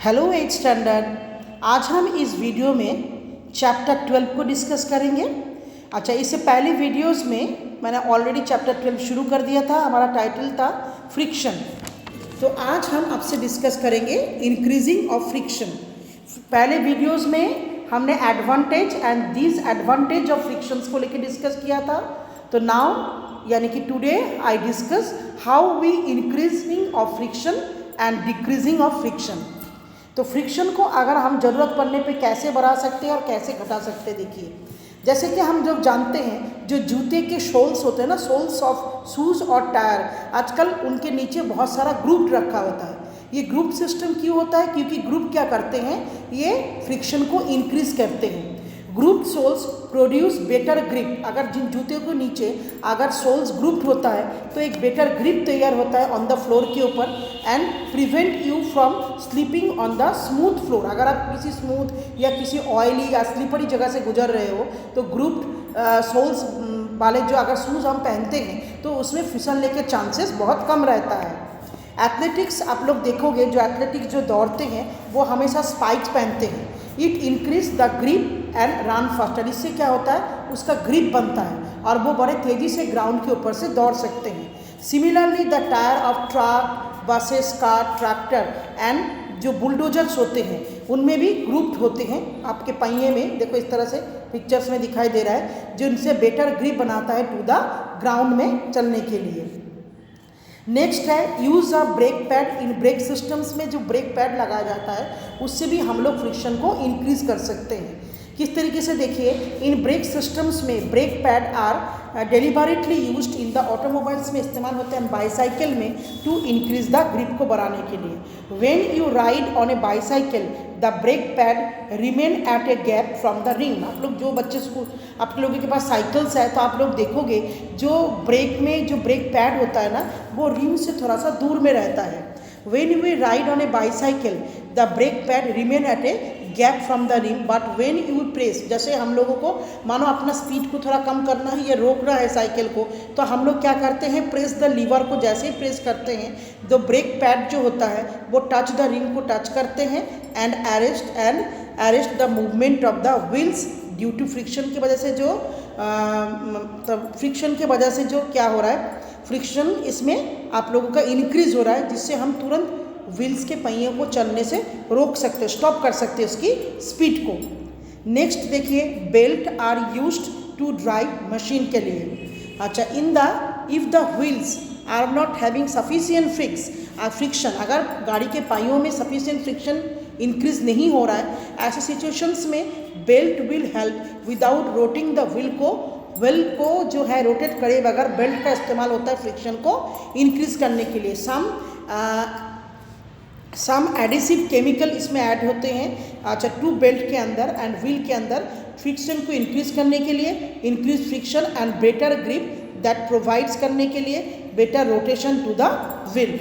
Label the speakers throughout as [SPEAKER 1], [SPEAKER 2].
[SPEAKER 1] Hello 8th standard. आज हम इस वीडियो में चैप्टर 12 को डिस्कस करेंगे। अच्छा, इससे पहले वीडियोस में मैंने ऑलरेडी चैप्टर 12 शुरू कर दिया था। हमारा टाइटल था फ्रिक्शन। तो आज हम आपसे डिस्कस करेंगे इंक्रीजिंग ऑफ फ्रिक्शन। पहले वीडियोस में हमने advantage and disadvantage of frictions को लेकर डिस्कस किया था। तो नाउ यानी कि today I discuss how we increasing of friction and decreasing of friction. तो फ्रिक्शन को अगर हम ज़रूरत पड़ने पे कैसे बढ़ा सकते हैं और कैसे घटा सकते हैं, देखिए जैसे कि हम जब जानते हैं जो जूते के सोल्स होते हैं ना, सोल्स ऑफ शूज़ और टायर, आजकल उनके नीचे बहुत सारा ग्रुप रखा होता है। ये ग्रुप सिस्टम क्यों होता है? क्योंकि ग्रुप क्या करते हैं, ये फ्रिक्शन को इंक्रीज करते हैं। Grooved soles produce better grip. अगर जिन जूते को नीचे अगर सोल्स ग्रुप्ड होता है तो एक बेटर ग्रिप तैयार होता है ऑन द फ्लोर के ऊपर and prevent you from sleeping on the smooth floor. अगर आप किसी स्मूथ या किसी ऑयली या स्लिपरी जगह से गुजर रहे हो तो ग्रुप्ड सोल्स वाले जो अगर शूज़ हम पहनते हैं तो उसमें फिसलने के चांसेस बहुत कम रहता है। एथलेटिक्स आप लोग देखोगे, जो एथलेटिक्स जो दौड़ते हैं वो हमेशा स्पाइक्स पहनते हैं। It increase the grip and run faster. इससे क्या होता है, उसका ग्रिप बनता है और वो बड़े तेज़ी से ग्राउंड के ऊपर से दौड़ सकते हैं। Similarly the tyre of truck, buses, car, tractor and जो बुलडोजर्स होते हैं उनमें भी ग्रुप्ड होते हैं। आपके पहिए में देखो इस तरह से पिक्चर्स में दिखाई दे रहा है, जो इनसे बेटर ग्रिप बनाता है टू द ग्राउंड में चलने के लिए। नेक्स्ट है यूज़ ऑफ ब्रेक पैड। इन ब्रेक सिस्टम्स में जो ब्रेक पैड लगाया जाता है उससे भी हम लोग फ्रिक्शन को इंक्रीज कर सकते हैं। किस तरीके से, देखिए इन ब्रेक सिस्टम्स में brake pad are deliberately used in the automobiles में इस्तेमाल होते हैं बाईसाइकिल में टू इंक्रीज द ग्रिप को बढ़ाने के लिए। When you ride on a bicycle the brake pad remain at a gap from the rim. आप लोग जो बच्चे स्कूल आप लोगों के पास साइकिल्स है तो आप लोग देखोगे जो ब्रेक में जो ब्रेक पैड होता है ना वो रिम से थोड़ा सा दूर में रहता है। When we ride on a bicycle the brake pad remain at a gap from the rim but when you press, जैसे हम लोगों को मानो अपना स्पीड को थोड़ा कम करना है या रोकना है साइकिल को, तो हम लोग क्या करते हैं, प्रेस द लीवर को जैसे ही प्रेस करते हैं तो ब्रेक पैड जो होता है वो टच द रिम को टच करते हैं and arrest the movement of the wheels due to friction की वजह से जो फ्रिक्शन के वजह से जो क्या हो रहा है, फ्रिक्शन इसमें आप लोगों का इंक्रीज हो रहा है, जिससे हम तुरंत व्हील्स के पहियों को चलने से रोक सकते हैं, स्टॉप कर सकते हैं उसकी स्पीड को। नेक्स्ट देखिए belt are used to drive machine के लिए। अच्छा, in the if the wheels are not having sufficient friction, अगर गाड़ी के पहियों में सफिशिएंट फ्रिक्शन इंक्रीज नहीं हो रहा है, ऐसे सिचुएशंस में belt will help without rotating the wheel को जो है रोटेट करे बगैर बेल्ट का इस्तेमाल होता है फ्रिक्शन को इंक्रीज करने के लिए। सम एडिसिव केमिकल इसमें ऐड होते हैं, अच्छा, टू बेल्ट के अंदर एंड व्हील के अंदर फ्रिक्शन को इंक्रीज करने के लिए, increase friction and better grip that provides करने के लिए better rotation to the wheel.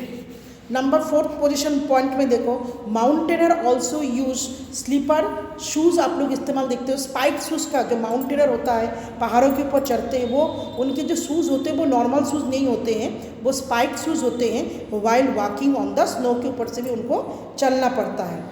[SPEAKER 1] Number 4th position point में देखो mountaineer also use slipper shoes. आप लोग इस्तेमाल देखते हो स्पाइक शूज़ का। जो माउंटेनर होता है पहाड़ों के ऊपर चढ़ते हैं, वो उनके जो शूज़ होते हैं वो नॉर्मल शूज़ नहीं होते हैं, वो स्पाइक शूज़ होते हैं। While walking on the snow के ऊपर से भी उनको चलना पड़ता है।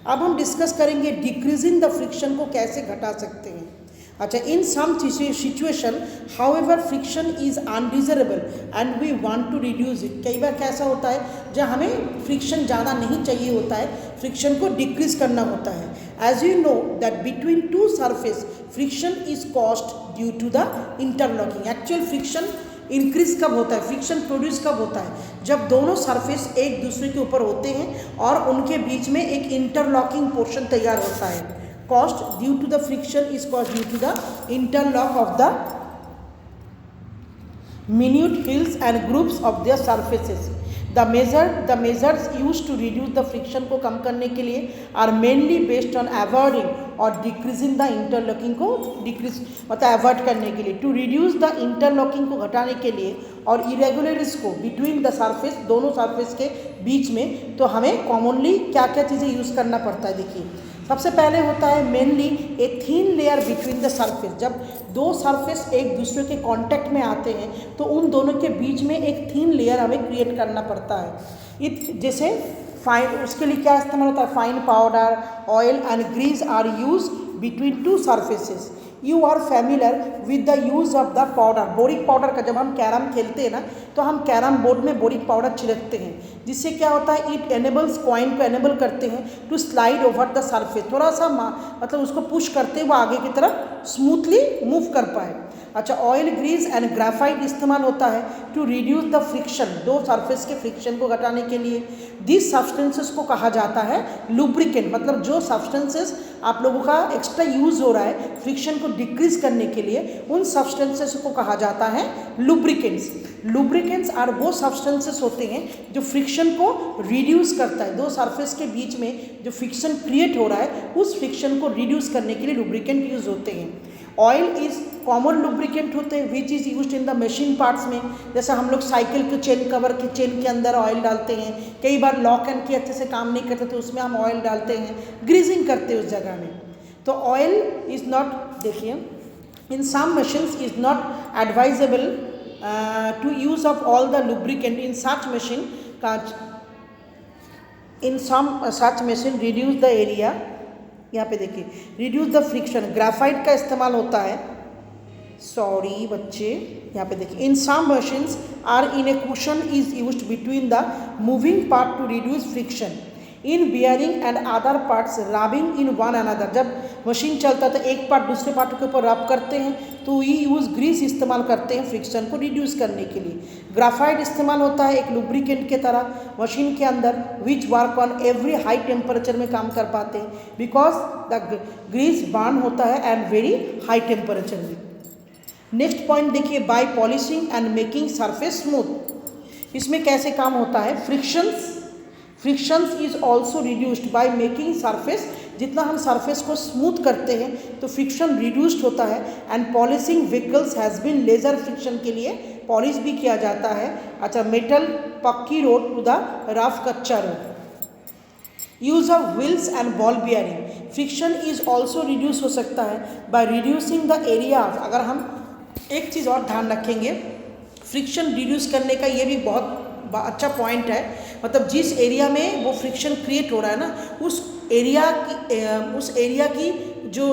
[SPEAKER 1] अब हम डिस्कस करेंगे डिक्रीजिंग द फ्रिक्शन को कैसे घटा सकते हैं। अच्छा, in some situation however friction is undesirable and we want to reduce it. कई बार कैसा होता है जब हमें फ्रिक्शन ज़्यादा नहीं चाहिए होता है, फ्रिक्शन को डिक्रीज करना होता है। As you know that between two surface friction is caused due to the interlocking. Actual friction increase कब होता है, फ्रिक्शन प्रोड्यूस कब होता है, जब दोनों सरफेस एक दूसरे के ऊपर होते हैं और उनके बीच में एक इंटरलॉकिंग पोर्शन तैयार होता है। Caused due to the friction is caused due to the interlock of the minute hills and groups of their surfaces. The measures used to reduce the friction को कम करने के लिए are mainly based on avoiding और decreasing the interlocking को decrease मतलब avoid करने के लिए, to reduce the interlocking को घटाने के लिए और irregularities को between the surface, दोनों surface के बीच में। तो हमें commonly क्या क्या चीज़ें यूज़ करना पड़ता है, देखिए सबसे पहले होता है mainly a thin layer between the surface. जब दो सरफेस एक दूसरे के कांटेक्ट में आते हैं तो उन दोनों के बीच में एक थिन लेयर हमें क्रिएट करना पड़ता है। जैसे फाइन, उसके लिए क्या इस्तेमाल होता है, fine powder, oil and grease are use between two surfaces. You are familiar with the use of the powder, boric powder का। जब हम कैरम खेलते हैं ना तो हम कैरम बोर्ड में बोरिक पाउडर छिड़कते हैं, जिससे क्या होता है, इट एनेबल्स कॉइन को एनेबल करते हैं to slide over the surface, थोड़ा सा मतलब उसको पुश करते वो आगे की तरफ स्मूथली मूव कर पाए। अच्छा, ऑयल, ग्रीस एंड ग्राफाइट इस्तेमाल होता है टू रिड्यूस द फ्रिक्शन, दो सरफेस के फ्रिक्शन को घटाने के लिए। दिस सब्सटेंसेस को कहा जाता है लुब्रिकेंट, मतलब जो सब्सटेंसेस आप लोगों का एक्स्ट्रा यूज़ हो रहा है फ्रिक्शन को डिक्रीज करने के लिए, उन सब्सटेंसेस को कहा जाता है लुब्रिकेंट्स। लुब्रिकेंट्स आर वो सब्सटेंसेस होते हैं जो फ्रिक्शन को रिड्यूस करता है, दो सरफेस के बीच में जो फ्रिक्शन क्रिएट हो रहा है उस फ्रिक्शन को रिड्यूस करने के लिए लुब्रिकेंट यूज होते हैं। ऑयल इज कॉमन लुब्रिकेंट होते हैं which is used in the machine parts में, जैसे हम लोग साइकिल के चेन कवर के चेन के अंदर ऑयल डालते हैं, कई बार लॉक एंड की अच्छे से काम नहीं करते तो उसमें हम ऑयल डालते हैं, ग्रीजिंग करते हैं उस जगह में। तो ऑयल इज़ नॉट, देखिए, in some machines is not advisable to use of all the lubricant in such machine का, in some such machine reduce the area, यहाँ पे देखिए रिड्यूस द फ्रिक्शन, ग्राफाइट का इस्तेमाल होता है, सॉरी बच्चे, यहाँ पे देखिए, in some machines are in a cushion is used between the moving part to reduce friction, in bearing and other parts rubbing in one another, जब मशीन चलता है तो एक पार्ट दूसरे पार्ट के ऊपर रब करते हैं तो ये यूज़ ग्रीस इस्तेमाल करते हैं फ्रिक्शन को रिड्यूस करने के लिए। ग्राफाइट इस्तेमाल होता है एक लुब्रिकेंट के तरह मशीन के अंदर, which work on every high temperature में काम कर पाते हैं, बिकॉज द ग्रीस बर्न होता है एंड वेरी हाई टेम्परेचर में। नेक्स्ट पॉइंट देखिए, by polishing and making surface smooth, इसमें कैसे काम होता है, frictions is also reduced by making surface, जितना हम सरफेस को स्मूथ करते हैं तो फ्रिक्शन रिड्यूस्ड होता है। And polishing vehicles has been lesser friction के लिए पॉलिश भी किया जाता है। अच्छा, मेटल पक्की रोड टू द रफ कच्चा road. Use of wheels and ball bearing, friction is also reduce हो सकता है बाय रिड्यूसिंग द एरिया। अगर हम एक चीज़ और ध्यान रखेंगे, फ्रिक्शन रिड्यूस करने का ये भी बहुत अच्छा पॉइंट है, मतलब जिस एरिया में वो फ्रिक्शन क्रिएट हो रहा है ना उस एरिया की जो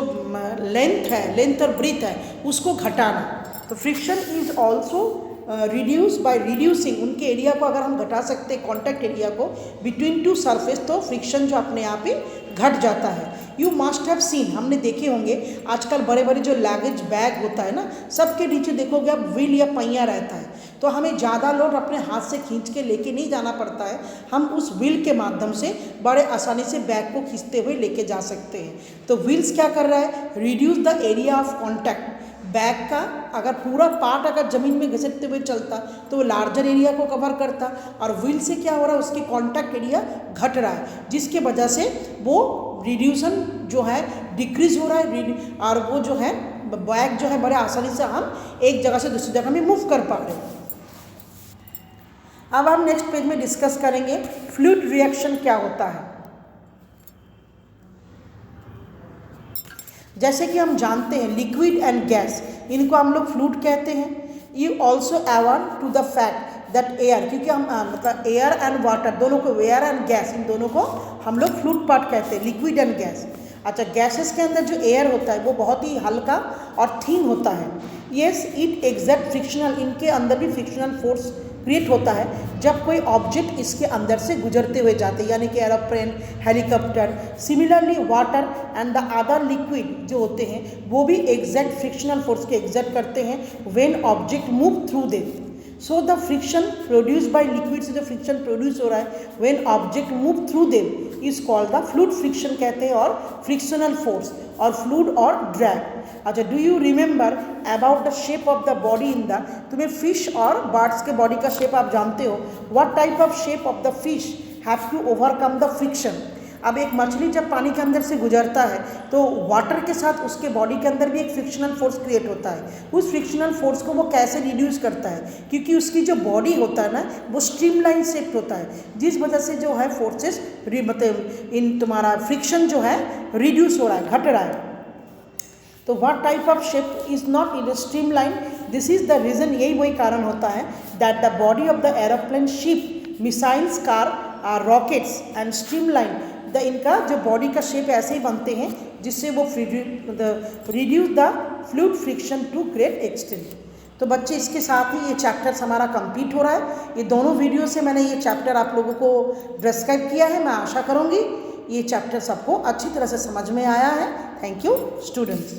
[SPEAKER 1] लेंथ और ब्रीथ है उसको घटाना। तो friction is also reduce by reducing, उनके एरिया को अगर हम घटा सकते हैं, कॉन्टैक्ट एरिया को बिटवीन टू सरफेस, तो फ्रिक्शन जो अपने आप ही घट जाता है। यू मस्ट हैव सीन, हमने देखे होंगे आजकल बड़े बड़े जो लगेज बैग होता है ना, सबके नीचे देखोगे आप व्हील या पहिया रहता है, तो हमें ज़्यादा लोड अपने हाथ से खींच के लेके नहीं जाना पड़ता है, हम उस व्हील के माध्यम से बड़े आसानी से बैग को खींचते हुए लेके जा सकते हैं। तो व्हील्स क्या कर रहा है, reduce the area of contact, bag का अगर पूरा पार्ट अगर ज़मीन में घिसटते हुए चलता तो वो लार्जर एरिया को कवर करता, और व्हील से क्या हो रहा है, उसकी कॉन्टैक्ट एरिया घट रहा है, जिसके वजह से वो रिड्यूसन जो है डिक्रीज हो रहा है, और वो जो है बैग जो है बड़े आसानी से हम एक जगह से दूसरी जगह में मूव कर पा रहे हैं। अब हम नेक्स्ट पेज में डिस्कस करेंगे फ्लूइड रिएक्शन क्या होता है। जैसे कि हम जानते हैं लिक्विड एंड गैस, इनको हम लोग फ्लूइड कहते हैं। You also aware to the fact that air, क्योंकि हम मतलब एयर एंड वाटर दोनों को, एयर एंड गैस इन दोनों को हम लोग फ्लूइड पार्ट कहते हैं, लिक्विड एंड गैस। अच्छा, गैसेस के अंदर जो एयर होता है वो बहुत ही हल्का और थीन होता है। येस, इट एग्जर्ट फ्रिक्शनल, इनके अंदर भी फ्रिक्शनल फोर्स क्रिएट होता है जब कोई ऑब्जेक्ट इसके अंदर से गुजरते हुए जाते हैं, यानी कि aeroplane, helicopter. Similarly water and the other liquid जो होते हैं वो भी एग्जैक्ट फ्रिक्शनल फोर्स के एग्जर्ट करते हैं when object move through them. So the friction produce by liquid से जो फ्रिक्शन प्रोड्यूस हो रहा है when object move through them is called the fluid friction कहते हैं, और फ्रिक्शनल फोर्स और फ्लूइड और ड्रैग। अच्छा, do you remember about the shape of the body in the, तुम्हें फिश और बर्ड्स के बॉडी का शेप आप जानते हो, what type of shape of the fish have to overcome the friction. अब एक मछली जब पानी के अंदर से गुजरता है तो वाटर के साथ उसके बॉडी के अंदर भी एक फ्रिक्शनल फोर्स क्रिएट होता है। उस फ्रिक्शनल फोर्स को वो कैसे रिड्यूस करता है, क्योंकि उसकी जो बॉडी होता है ना वो स्ट्रीमलाइन शेप होता है, जिस वजह से जो है फोर्सेस मतलब इन तुम्हारा फ्रिक्शन जो है रिड्यूस हो रहा है, घट रहा है। तो what type of shape is not in streamline, this is the reason, यही वही कारण होता है that the body of the aeroplane, ship, missiles, car rockets and streamline the इनका जो बॉडी का शेप ऐसे ही बनते हैं जिससे वो reduce the fluid friction to great extent. तो बच्चे इसके साथ ही ये चैप्टर्स हमारा कंप्लीट हो रहा है। ये दोनों वीडियो से मैंने ये चैप्टर आप लोगों को डिस्क्राइब किया है। मैं आशा करूँगी ये चैप्टर सबको अच्छी तरह से समझ में आया है। Thank you students.